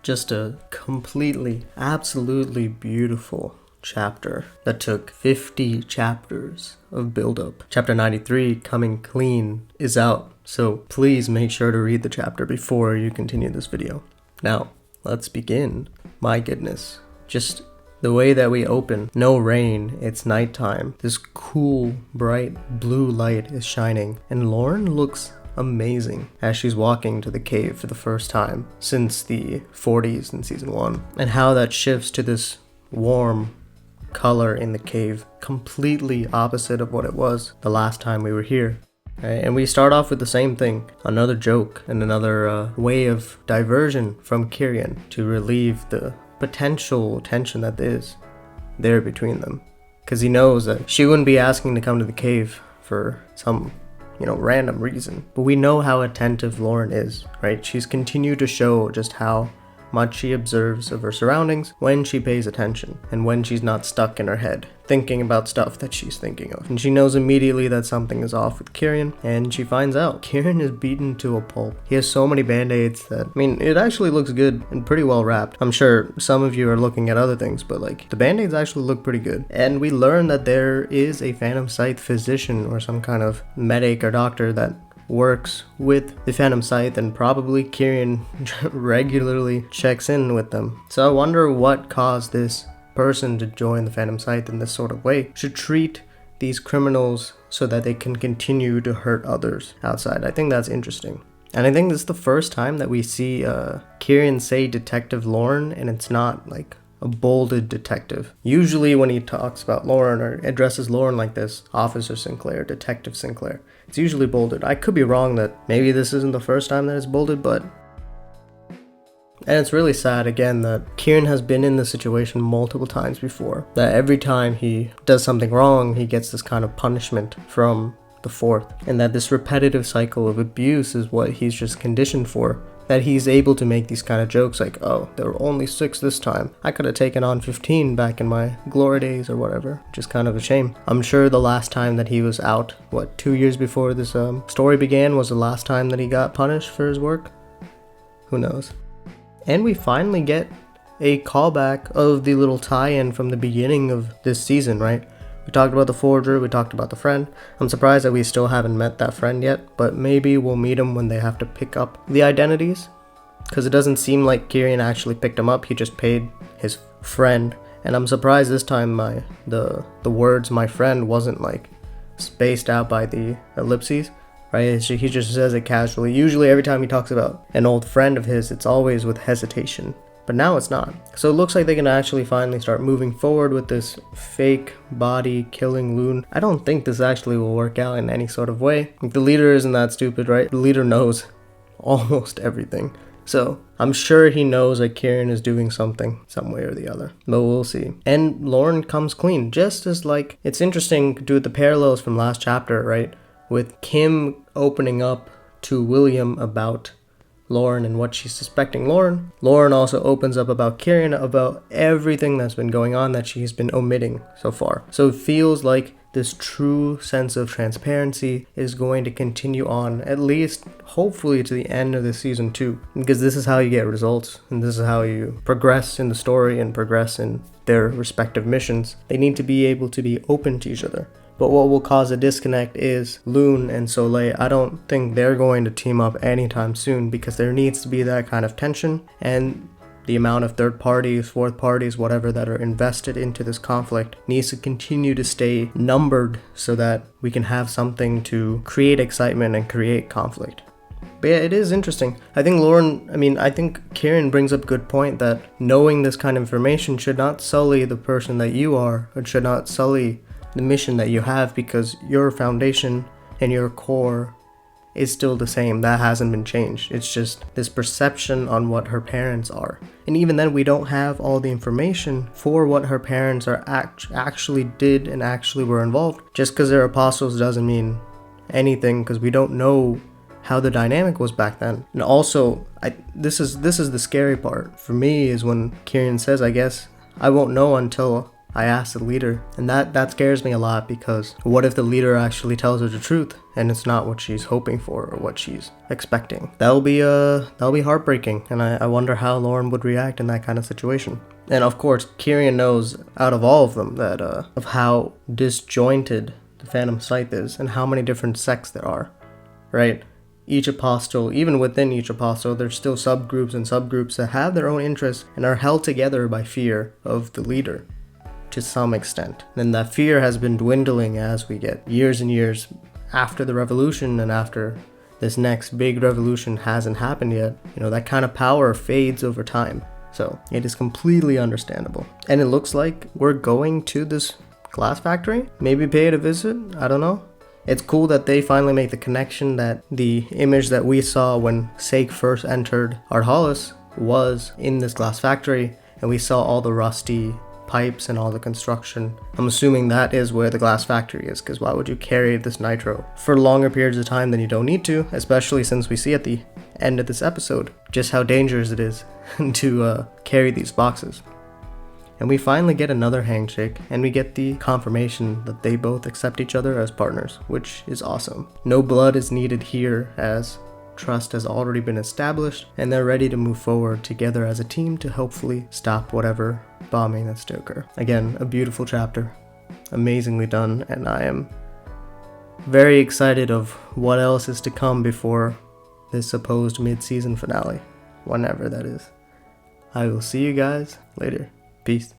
Just a completely, absolutely beautiful chapter that took 50 chapters of build-up. Chapter 93, Coming Clean, is out, so please make sure to read the chapter before you continue this video. Now, let's begin. My goodness, just the way that we open. No rain, it's nighttime. This cool, bright blue light is shining, and Lauren looks amazing as she's walking to the cave for the first time since the 40s in season 1, and how that shifts to this warm color in the cave, completely opposite of what it was the last time we were here. Right? And we start off with the same thing, another joke and another way of diversion from Kyrian to relieve the potential tension that is there between them, because he knows that she wouldn't be asking to come to the cave for some random reason. But we know how attentive Lauren is, right? She's continued to show just how much she observes of her surroundings when she pays attention and when she's not stuck in her head thinking about stuff that she's thinking of. And she knows immediately that something is off with Kyrian, and she finds out. Kyrian is beaten to a pulp. He has so many band-aids that, it actually looks good and pretty well wrapped. I'm sure some of you are looking at other things, but the band-aids actually look pretty good. And we learn that there is a Phantom Scythe physician or some kind of medic or doctor that works with the Phantom Scythe, and probably Kyrian regularly checks in with them. So I wonder what caused this person to join the Phantom Scythe in this sort of way, to treat these criminals so that they can continue to hurt others outside. I think that's interesting. And I think this is the first time that we see Kyrian say Detective Lauren, and it's not a bolded detective. Usually when he talks about Lauren or addresses Lauren like this, Officer Sinclair, Detective Sinclair, it's usually bolded. I could be wrong that maybe this isn't the first time that it's bolded, but... And it's really sad, again, that Kyrian has been in this situation multiple times before. That every time he does something wrong, he gets this kind of punishment from the Fourth. And that this repetitive cycle of abuse is what he's just conditioned for. That he's able to make these kind of jokes like, oh, there were only 6 this time. I could have taken on 15 back in my glory days or whatever. Which is kind of a shame. I'm sure the last time that he was out, 2 years before this story began, was the last time that he got punished for his work? Who knows? And we finally get a callback of the little tie-in from the beginning of this season, right? We talked about the forger, we talked about the friend. I'm surprised that we still haven't met that friend yet, but maybe we'll meet him when they have to pick up the identities. Because it doesn't seem like Kyrian actually picked him up, he just paid his friend. And I'm surprised this time the words "my friend" wasn't spaced out by the ellipses. Right, he just says it casually. Usually every time he talks about an old friend of his, it's always with hesitation. But now it's not. So it looks like they can actually finally start moving forward with this fake body killing loon. I don't think this actually will work out in any sort of way. The leader isn't that stupid, right? The leader knows almost everything. So I'm sure he knows that Kyrian is doing something some way or the other. But we'll see. And Lauren comes clean. Just as it's interesting to do the parallels from last chapter, right? With Kim opening up to William about Lauren and what she's suspecting Lauren also opens up about Kyrian, about everything that's been going on that she's been omitting so far. So it feels like this true sense of transparency is going to continue on, at least hopefully to the end of the season 2, because this is how you get results, and this is how you progress in the story and progress in their respective missions. They need to be able to be open to each other. But what will cause a disconnect is Loon and Soleil. I don't think they're going to team up anytime soon, because there needs to be that kind of tension, and the amount of third parties, fourth parties, whatever, that are invested into this conflict needs to continue to stay numbered so that we can have something to create excitement and create conflict. But yeah, it is interesting. I think I think Kyrian brings up a good point that knowing this kind of information should not sully the person that you are, or should not sully the mission that you have, because your foundation and your core is still the same. That hasn't been changed. It's just this perception on what her parents are. And even then, we don't have all the information for what her parents are actually did and actually were involved. Just because they're apostles doesn't mean anything, because we don't know how the dynamic was back then. And also, this is the scary part for me, is when Kyrian says, I guess I won't know until I asked the leader, and that scares me a lot, because what if the leader actually tells her the truth and it's not what she's hoping for or what she's expecting? That'll be heartbreaking, and I wonder how Lauren would react in that kind of situation. And of course, Kieran knows out of all of them that of how disjointed the Phantom Scythe is and how many different sects there are, right? Each apostle, even within each apostle, there's still subgroups and subgroups that have their own interests and are held together by fear of the leader to some extent. And that fear has been dwindling as we get years and years after the revolution, and after this next big revolution hasn't happened yet. That kind of power fades over time. So it is completely understandable. And it looks like we're going to this glass factory. Maybe pay it a visit. I don't know. It's cool that they finally make the connection that the image that we saw when Sake first entered Ardhalis was in this glass factory, and we saw all the rusty pipes and all the construction. I'm assuming that is where the glass factory is, because why would you carry this nitro for longer periods of time than you don't need to, especially since we see at the end of this episode just how dangerous it is to carry these boxes. And we finally get another handshake, and we get the confirmation that they both accept each other as partners, which is awesome. No blood is needed here, as trust has already been established, and they're ready to move forward together as a team to hopefully stop whatever bombing that's to occur. Again, a beautiful chapter, amazingly done, and I am very excited of what else is to come before this supposed mid-season finale, whenever that is. I will see you guys later. Peace.